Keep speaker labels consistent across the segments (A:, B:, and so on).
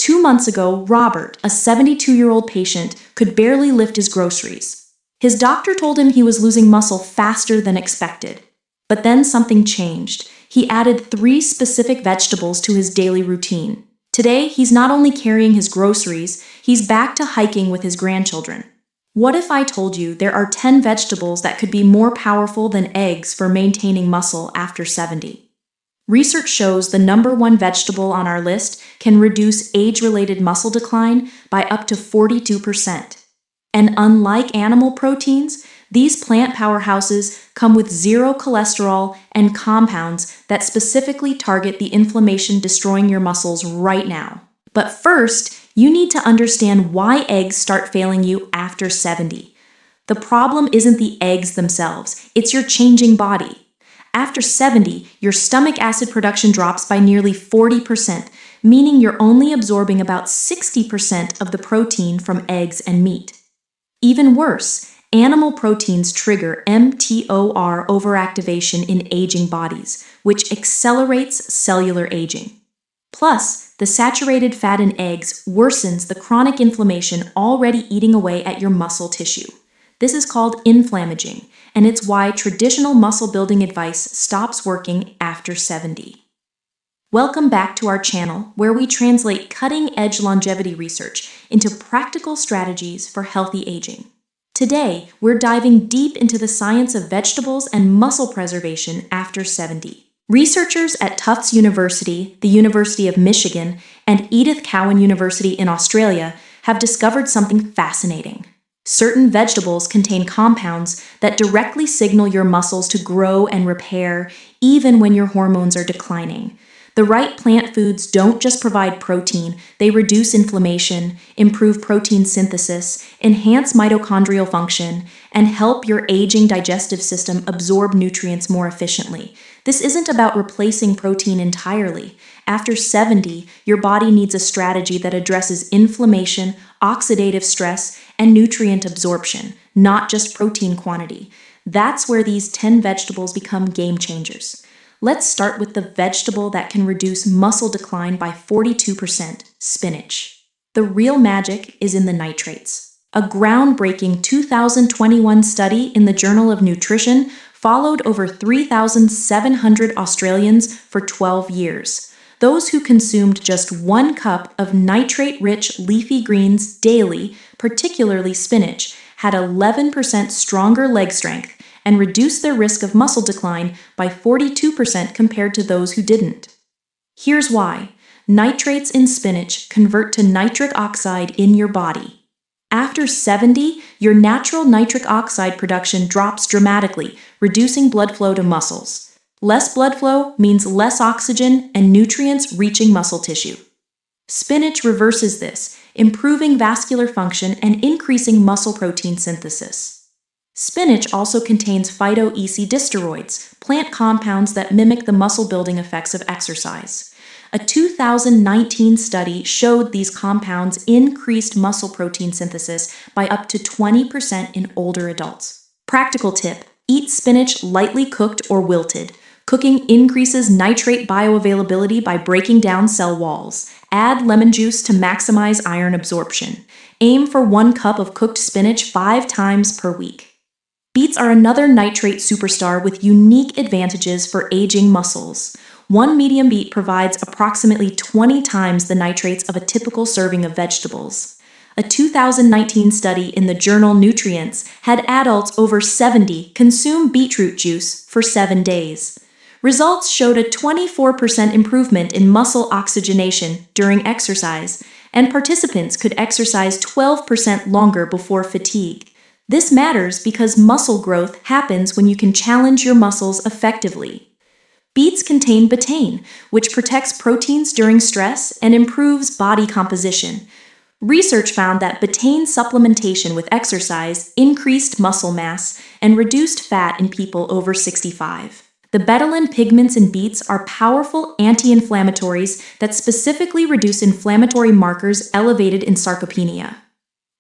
A: 2 months ago, Robert, a 72-year-old patient, could barely lift his groceries. His doctor told him he was losing muscle faster than expected. But then something changed. He added 3 specific vegetables to his daily routine. Today, he's not only carrying his groceries, he's back to hiking with his grandchildren. What if I told you there are 10 vegetables that could be more powerful than eggs for maintaining muscle after 70? Research shows the number 1 vegetable on our list can reduce age-related muscle decline by up to 42%. And unlike animal proteins, these plant powerhouses come with 0 cholesterol and compounds that specifically target the inflammation destroying your muscles right now. But first, you need to understand why eggs start failing you after 70. The problem isn't the eggs themselves, it's your changing body. After 70, your stomach acid production drops by nearly 40%, meaning you're only absorbing about 60% of the protein from eggs and meat. Even worse, animal proteins trigger mTOR overactivation in aging bodies, which accelerates cellular aging. Plus, the saturated fat in eggs worsens the chronic inflammation already eating away at your muscle tissue. This is called inflammaging, and it's why traditional muscle-building advice stops working after 70. Welcome back to our channel, where we translate cutting-edge longevity research into practical strategies for healthy aging. Today, we're diving deep into the science of vegetables and muscle preservation after 70. Researchers at Tufts University, the University of Michigan, and Edith Cowan University in Australia have discovered something fascinating. Certain vegetables contain compounds that directly signal your muscles to grow and repair, even when your hormones are declining. The right plant foods don't just provide protein, they reduce inflammation, improve protein synthesis, enhance mitochondrial function, and help your aging digestive system absorb nutrients more efficiently. This isn't about replacing protein entirely. After 70, your body needs a strategy that addresses inflammation, oxidative stress, and nutrient absorption, not just protein quantity. That's where these 10 vegetables become game changers. Let's start with the vegetable that can reduce muscle decline by 42%, spinach. The real magic is in the nitrates. A groundbreaking 2021 study in the Journal of Nutrition followed over 3,700 Australians for 12 years. Those who consumed just 1 cup of nitrate-rich leafy greens daily, particularly spinach, had 11% stronger leg strength and reduced their risk of muscle decline by 42% compared to those who didn't. Here's why. Nitrates in spinach convert to nitric oxide in your body. After 70, your natural nitric oxide production drops dramatically, reducing blood flow to muscles. Less blood flow means less oxygen and nutrients reaching muscle tissue. Spinach reverses this, improving vascular function and increasing muscle protein synthesis. Spinach also contains phytoecydisteroids, plant compounds that mimic the muscle-building effects of exercise. A 2019 study showed these compounds increased muscle protein synthesis by up to 20% in older adults. Practical tip: eat spinach lightly cooked or wilted. Cooking increases nitrate bioavailability by breaking down cell walls. Add lemon juice to maximize iron absorption. Aim for 1 cup of cooked spinach 5 times per week. Beets are another nitrate superstar with unique advantages for aging muscles. 1 medium beet provides approximately 20 times the nitrates of a typical serving of vegetables. A 2019 study in the journal Nutrients had adults over 70 consume beetroot juice for 7 days. Results showed a 24% improvement in muscle oxygenation during exercise, and participants could exercise 12% longer before fatigue. This matters because muscle growth happens when you can challenge your muscles effectively. Beets contain betaine, which protects proteins during stress and improves body composition. Research found that betaine supplementation with exercise increased muscle mass and reduced fat in people over 65. The betaline pigments in beets are powerful anti-inflammatories that specifically reduce inflammatory markers elevated in sarcopenia.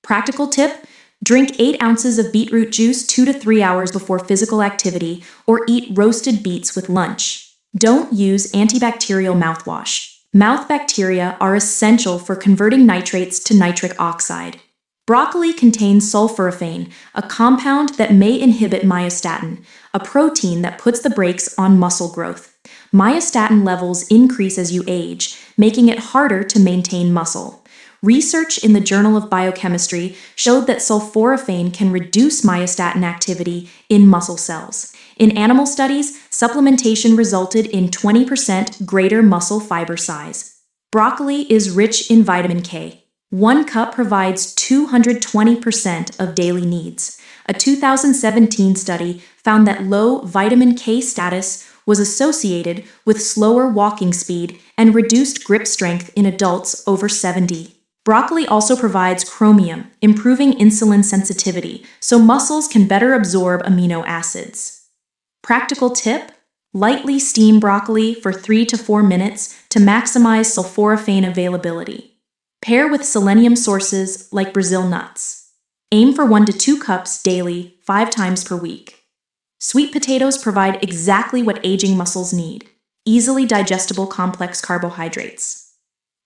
A: Practical tip: drink 8 ounces of beetroot juice 2 to 3 hours before physical activity, or eat roasted beets with lunch. Don't use antibacterial mouthwash. Mouth bacteria are essential for converting nitrates to nitric oxide. Broccoli contains sulforaphane, a compound that may inhibit myostatin, a protein that puts the brakes on muscle growth. Myostatin levels increase as you age, making it harder to maintain muscle. Research in the Journal of Biochemistry showed that sulforaphane can reduce myostatin activity in muscle cells. In animal studies, supplementation resulted in 20% greater muscle fiber size. Broccoli is rich in vitamin K. 1 cup provides 220% of daily needs. A 2017 study found that low vitamin K status was associated with slower walking speed and reduced grip strength in adults over 70. Broccoli also provides chromium, improving insulin sensitivity, so muscles can better absorb amino acids. Practical tip: lightly steam broccoli for 3 to 4 minutes to maximize sulforaphane availability. Pair with selenium sources like Brazil nuts. Aim for 1 to 2 cups daily, 5 times per week. Sweet potatoes provide exactly what aging muscles need: easily digestible complex carbohydrates.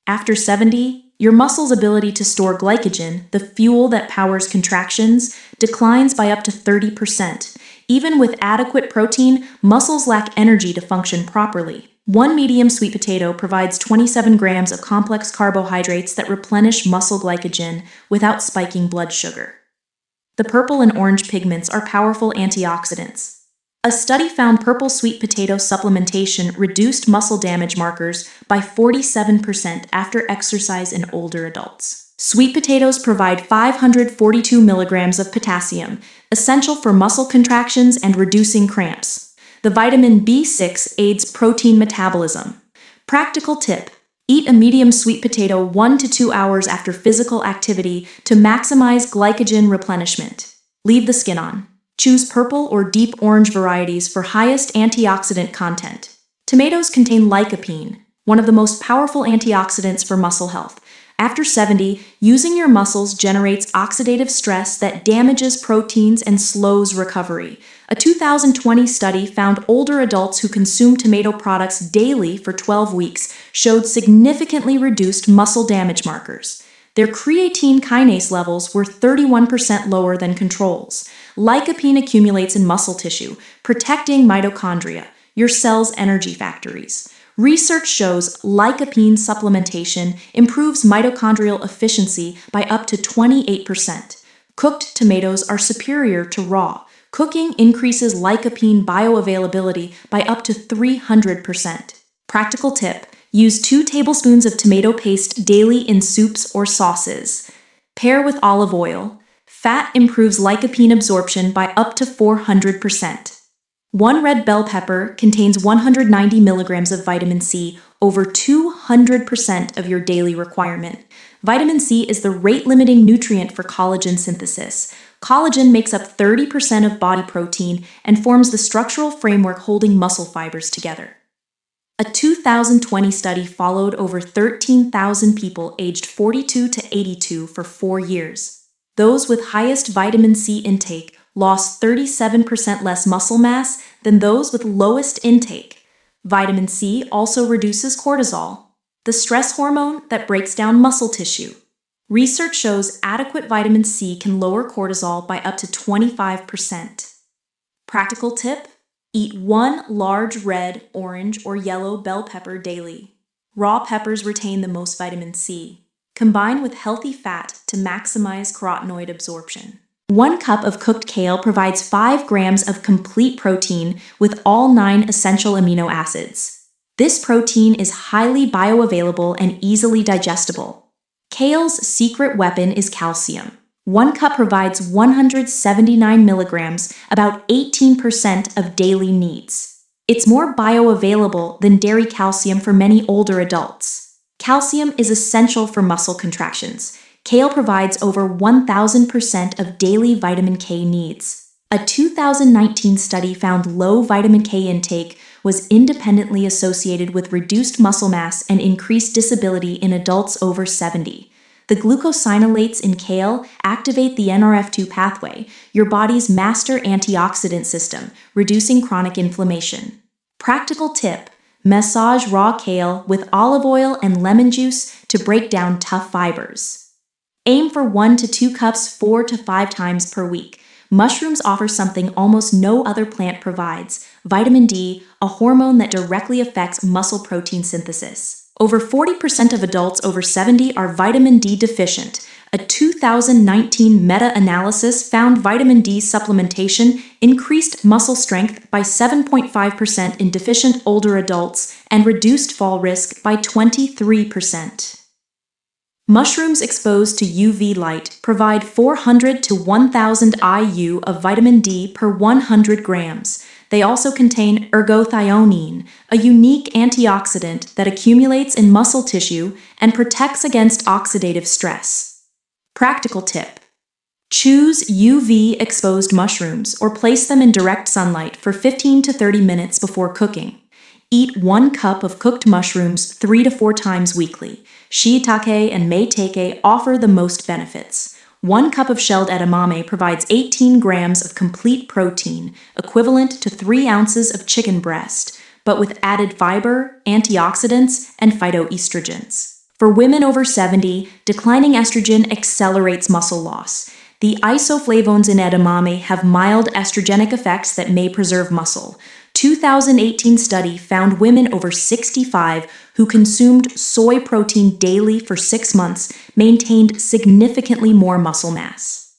A: After 70, your muscle's ability to store glycogen, the fuel that powers contractions, declines by up to 30%. Even with adequate protein, muscles lack energy to function properly. 1 medium sweet potato provides 27 grams of complex carbohydrates that replenish muscle glycogen without spiking blood sugar. The purple and orange pigments are powerful antioxidants. A study found purple sweet potato supplementation reduced muscle damage markers by 47% after exercise in older adults. Sweet potatoes provide 542 milligrams of potassium, essential for muscle contractions and reducing cramps. The vitamin B6 aids protein metabolism. Practical tip: eat a medium sweet potato 1 to 2 hours after physical activity to maximize glycogen replenishment. Leave the skin on. Choose purple or deep orange varieties for highest antioxidant content. Tomatoes contain lycopene, one of the most powerful antioxidants for muscle health. After 70, using your muscles generates oxidative stress that damages proteins and slows recovery. A 2020 study found older adults who consumed tomato products daily for 12 weeks showed significantly reduced muscle damage markers. Their creatine kinase levels were 31% lower than controls. Lycopene accumulates in muscle tissue, protecting mitochondria, your cell's energy factories. Research shows lycopene supplementation improves mitochondrial efficiency by up to 28%. Cooked tomatoes are superior to raw. Cooking increases lycopene bioavailability by up to 300%. Practical tip: use 2 tablespoons of tomato paste daily in soups or sauces. Pair with olive oil. Fat improves lycopene absorption by up to 400%. 1 red bell pepper contains 190 milligrams of vitamin C, over 200% of your daily requirement. Vitamin C is the rate-limiting nutrient for collagen synthesis. Collagen makes up 30% of body protein and forms the structural framework holding muscle fibers together. A 2020 study followed over 13,000 people aged 42 to 82 for 4 years. Those with highest vitamin C intake lost 37% less muscle mass than those with lowest intake. Vitamin C also reduces cortisol, the stress hormone that breaks down muscle tissue. Research shows adequate vitamin C can lower cortisol by up to 25%. Practical tip: eat 1 large red, orange, or yellow bell pepper daily. Raw peppers retain the most vitamin C. Combine with healthy fat to maximize carotenoid absorption. 1 cup of cooked kale provides 5 grams of complete protein with all 9 essential amino acids. This protein is highly bioavailable and easily digestible. Kale's secret weapon is calcium. 1 cup provides 179 milligrams, about 18% of daily needs. It's more bioavailable than dairy calcium for many older adults. Calcium is essential for muscle contractions. Kale provides over 1,000% of daily vitamin K needs. A 2019 study found low vitamin K intake was independently associated with reduced muscle mass and increased disability in adults over 70. The glucosinolates in kale activate the NRF2 pathway, your body's master antioxidant system, reducing chronic inflammation. Practical tip: Massage raw kale with olive oil and lemon juice to break down tough fibers. Aim for 1 to 2 cups 4 to 5 times per week. Mushrooms offer something almost no other plant provides: vitamin D, a hormone that directly affects muscle protein synthesis. Over 40% of adults over 70 are vitamin D deficient. A 2019 meta-analysis found vitamin D supplementation increased muscle strength by 7.5% in deficient older adults and reduced fall risk by 23%. Mushrooms exposed to UV light provide 400 to 1,000 IU of vitamin D per 100 grams. They also contain ergothioneine, a unique antioxidant that accumulates in muscle tissue and protects against oxidative stress. Practical tip: choose UV-exposed mushrooms or place them in direct sunlight for 15 to 30 minutes before cooking. Eat 1 cup of cooked mushrooms 3 to 4 times weekly. Shiitake and maitake offer the most benefits. 1 cup of shelled edamame provides 18 grams of complete protein, equivalent to 3 ounces of chicken breast, but with added fiber, antioxidants, and phytoestrogens. For women over 70, declining estrogen accelerates muscle loss. The isoflavones in edamame have mild estrogenic effects that may preserve muscle. 2018 study found women over 65 who consumed soy protein daily for 6 months maintained significantly more muscle mass.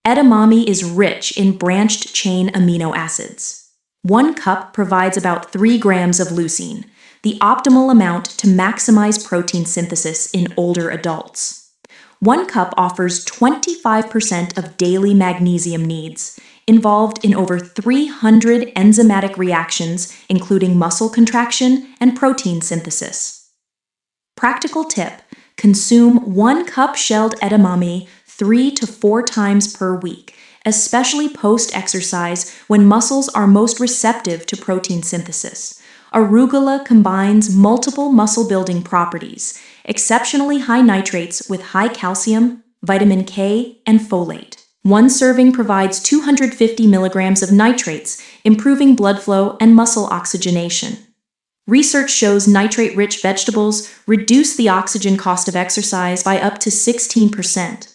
A: Edamame is rich in branched-chain amino acids. 1 cup provides about 3 grams of leucine, the optimal amount to maximize protein synthesis in older adults. 1 cup offers 25% of daily magnesium needs, involved in over 300 enzymatic reactions, including muscle contraction and protein synthesis. Practical tip: consume 1 cup shelled edamame 3 to 4 times per week, especially post-exercise when muscles are most receptive to protein synthesis. Arugula combines multiple muscle-building properties, exceptionally high nitrates with high calcium, vitamin K, and folate. 1 serving provides 250 milligrams of nitrates, improving blood flow and muscle oxygenation. Research shows nitrate-rich vegetables reduce the oxygen cost of exercise by up to 16%.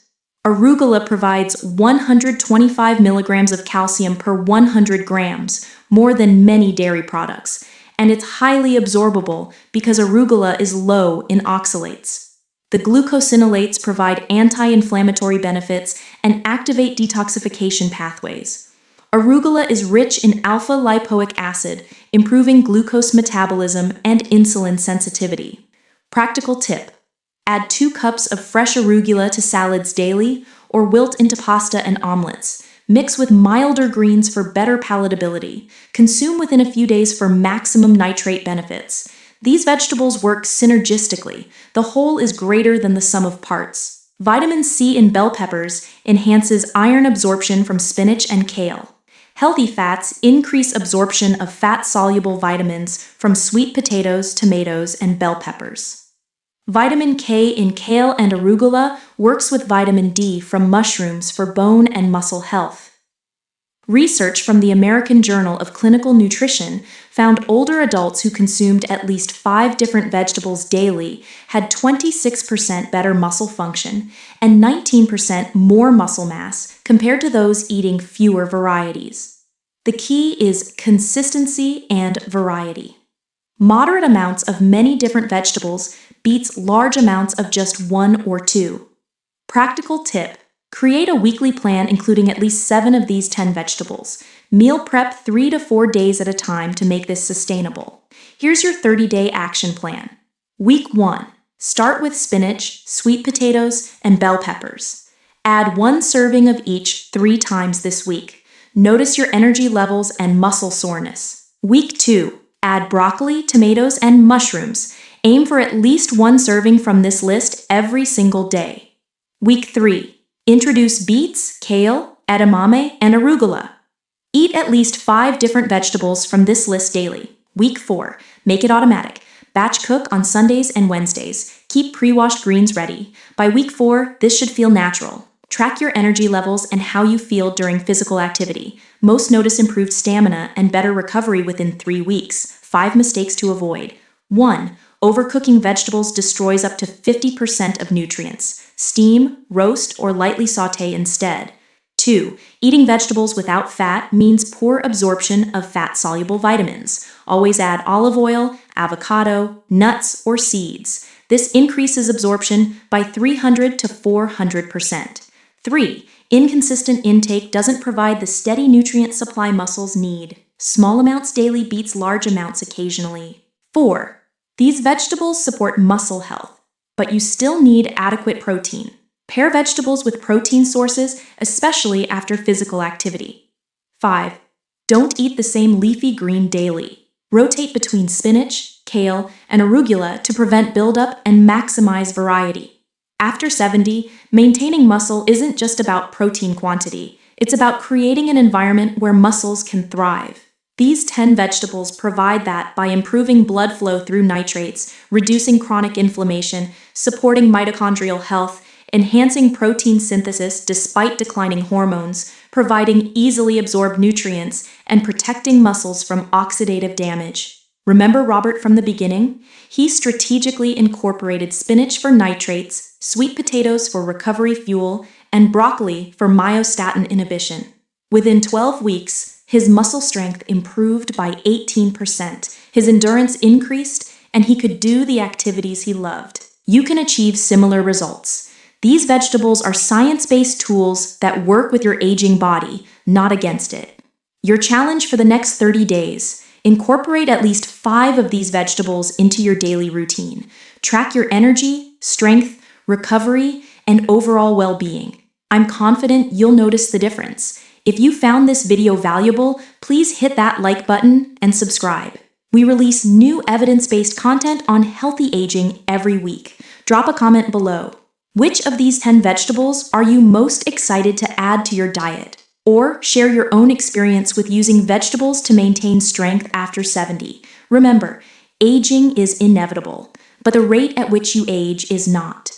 A: Arugula provides 125 milligrams of calcium per 100 grams, more than many dairy products, and it's highly absorbable because arugula is low in oxalates. The glucosinolates provide anti-inflammatory benefits and activate detoxification pathways. Arugula is rich in alpha-lipoic acid, improving glucose metabolism and insulin sensitivity. Practical tip: add 2 cups of fresh arugula to salads daily or wilt into pasta and omelets. Mix with milder greens for better palatability. Consume within a few days for maximum nitrate benefits. These vegetables work synergistically. The whole is greater than the sum of parts. Vitamin C in bell peppers enhances iron absorption from spinach and kale. Healthy fats increase absorption of fat-soluble vitamins from sweet potatoes, tomatoes, and bell peppers. Vitamin K in kale and arugula works with vitamin D from mushrooms for bone and muscle health. Research from the American Journal of Clinical Nutrition found older adults who consumed at least 5 different vegetables daily had 26% better muscle function and 19% more muscle mass compared to those eating fewer varieties. The key is consistency and variety. Moderate amounts of many different vegetables beats large amounts of just 1 or 2. Practical tip: create a weekly plan including at least 7 of these 10 vegetables. Meal prep 3 to 4 days at a time to make this sustainable. Here's your 30-day action plan. Week 1. Start with spinach, sweet potatoes, and bell peppers. Add 1 serving of each 3 times this week. Notice your energy levels and muscle soreness. Week 2. Add broccoli, tomatoes, and mushrooms. Aim for at least 1 serving from this list every single day. Week 3. Introduce beets, kale, edamame, and arugula. Eat at least 5 different vegetables from this list daily. Week 4. Make it automatic. Batch cook on Sundays and Wednesdays. Keep pre-washed greens ready. By week 4, this should feel natural. Track your energy levels and how you feel during physical activity. Most notice improved stamina and better recovery within 3 weeks. 5 mistakes to avoid. 1. Overcooking vegetables destroys up to 50% of nutrients. Steam, roast, or lightly saute instead. 2. Eating vegetables without fat means poor absorption of fat-soluble vitamins. Always add olive oil, avocado, nuts, or seeds. This increases absorption by 300 to 400%. 3. Inconsistent intake doesn't provide the steady nutrient supply muscles need. Small amounts daily beats large amounts occasionally. 4. These vegetables support muscle health, but you still need adequate protein. Pair vegetables with protein sources, especially after physical activity. 5. Don't eat the same leafy green daily. Rotate between spinach, kale, and arugula to prevent buildup and maximize variety. After 70, maintaining muscle isn't just about protein quantity, it's about creating an environment where muscles can thrive. These 10 vegetables provide that by improving blood flow through nitrates, reducing chronic inflammation, supporting mitochondrial health, enhancing protein synthesis despite declining hormones, providing easily absorbed nutrients, and protecting muscles from oxidative damage. Remember Robert from the beginning? He strategically incorporated spinach for nitrates, sweet potatoes for recovery fuel, and broccoli for myostatin inhibition. Within 12 weeks, his muscle strength improved by 18%, his endurance increased, and he could do the activities he loved. You can achieve similar results. These vegetables are science-based tools that work with your aging body, not against it. Your challenge for the next 30 days: incorporate at least 5 of these vegetables into your daily routine. Track your energy, strength, recovery, and overall well-being. I'm confident you'll notice the difference. If you found this video valuable, please hit that like button and subscribe. We release new evidence-based content on healthy aging every week. Drop a comment below. Which of these 10 vegetables are you most excited to add to your diet? Or share your own experience with using vegetables to maintain strength after 70. Remember, aging is inevitable, but the rate at which you age is not.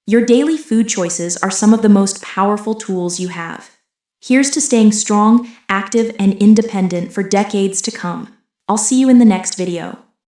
A: Your daily food choices are some of the most powerful tools you have. Here's to staying strong, active, and independent for decades to come. I'll see you in the next video.